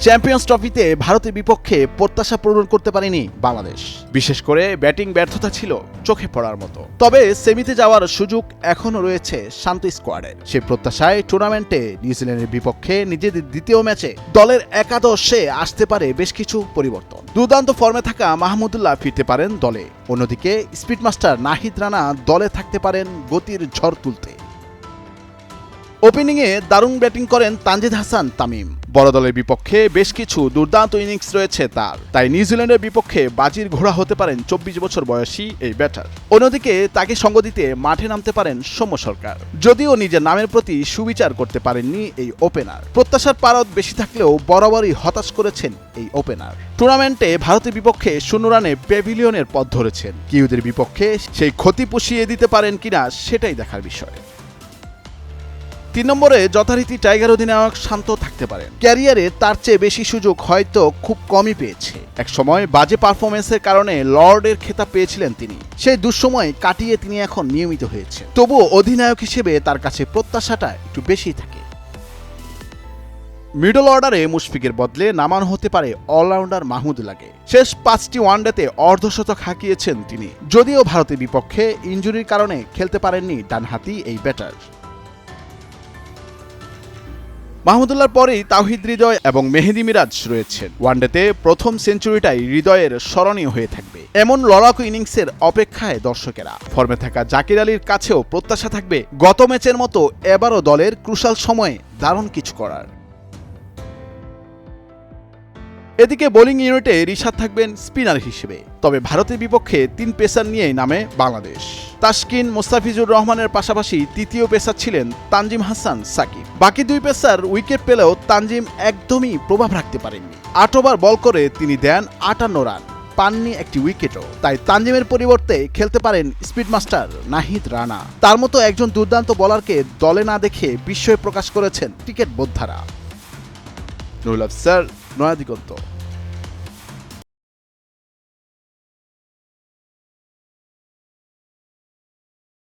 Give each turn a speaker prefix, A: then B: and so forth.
A: Champions ট্রফিতে ভারতের বিপক্ষে প্রত্যাশা পূরণ করতে পারেনি বাংলাদেশ। বিশেষ করে ব্যাটিং ব্যর্থতা ছিল চোখে পড়ার মতো। তবে সেমিতে যাওয়ার সুযোগ এখনো রয়েছে শান্ত স্কোয়াডের। সেই প্রত্যাশায় টুর্নামেন্টে নিউজিল্যান্ডের বিপক্ষে নিজেদের দ্বিতীয় ম্যাচে দলের একাদশে আসতে পারে বেশ কিছু পরিবর্তন। দুর্দান্ত ফর্মে থাকা মাহমুদুল্লাহ ফিরতে পারেন দলে। অন্যদিকে স্পিডমাস্টার নাহিদ রানা দলে থাকতে পারেন গতির ঝড় তুলতে। ওপেনিংয়ে দারুণ ব্যাটিং করেন তানজিদ হাসান তামিম। বড় দলের বিপক্ষে বেশ কিছু দুর্দান্ত ইনিংস রয়েছে তার। তাই নিউজিল্যান্ডের বিপক্ষে বাজির ঘোড়া হতে পারেন 24 বছর বয়সী এই ব্যাটার। অন্যদিকে তাকে সঙ্গ দিতে মাঠে নামতে পারেন সৌম্য সরকার। যদিও নিজের নামের প্রতি সুবিচার করতে পারেননি এই ওপেনার। প্রত্যাশার পারদ বেশি থাকলেও বরাবরই হতাশ করেছেন এই ওপেনার। টুর্নামেন্টে ভারতের বিপক্ষে 0 রানে প্যাভিলিয়নের পথ ধরেছেন। কিউদের বিপক্ষে সেই ক্ষতি পুষিয়ে দিতে পারেন কিনা সেটাই দেখার বিষয়। 3 নম্বরে যথারীতি টাইগার অধিনায়ক শান্ত থাকতে পারেন। ক্যারিয়ারে তার চেয়ে বেশি সুযোগ হয়তো খুব কমই পেয়েছে। একসময় বাজে পারফরমেন্সের কারণে লর্ডের খেতাব পেয়েছিলেন তিনি। সেই দুঃসময় কাটিয়ে তিনি এখন নিয়মিত হয়েছেন। তবুও অধিনায়ক হিসেবে তার কাছে প্রত্যাশাটা একটু বেশি থাকে। মিডল অর্ডারে মুশফিকের বদলে নামানো হতে পারে অলরাউন্ডার মাহমুদুল্লাহকে। শেষ 5টি ওয়ানডেতে অর্ধশতক হাঁকিয়েছেন তিনি। যদিও ভারতের বিপক্ষে ইনজুরির কারণে খেলতে পারেননি ডানহাতি এই ব্যাটার। মাহমুদুল্লাহর পরেই তাওহিদ হৃদয় এবং মেহেদী মিরাজ রয়েছেন। ওয়ানডেতে প্রথম সেঞ্চুরিটাই হৃদয়ের স্মরণীয় হয়ে থাকবে। এমন লড়াকু ইনিংসের অপেক্ষায় দর্শকেরা। ফর্মে থাকা জাকির আলীর কাছেও প্রত্যাশা থাকবে গত ম্যাচের মতো এবারও দলের ক্রুশাল সময়ে দারুণ কিছু করার। এদিকে বোলিং ইউনিটে রিশাদ থাকবেন স্পিনার হিসেবে। তবে ভারতের বিপক্ষে 3 পেসার নিয়েই নামে বাংলাদেশ। তাসকিন, মোস্তাফিজুর রহমানের পাশাপাশি তৃতীয় পেসার ছিলেন তানজিম হাসান সাকিব। বাকি 2 পেসার উইকেট পেলেও তানজিম একদমই প্রভাব রাখতে পারেননি। 8 ওভার বল করে তিনি দেন 58 রান, পাননি একটি উইকেটও। তাই তানজিমের পরিবর্তে খেলতে পারেন স্পিডমাস্টার নাহিদ রানা। তার মতো একজন দুর্দান্ত বোলারকে দলে না দেখে বিস্ময় প্রকাশ করেছেন ক্রিকেট বোদ্ধারা। নুরুল আফসার, নয়া দিগন্ত।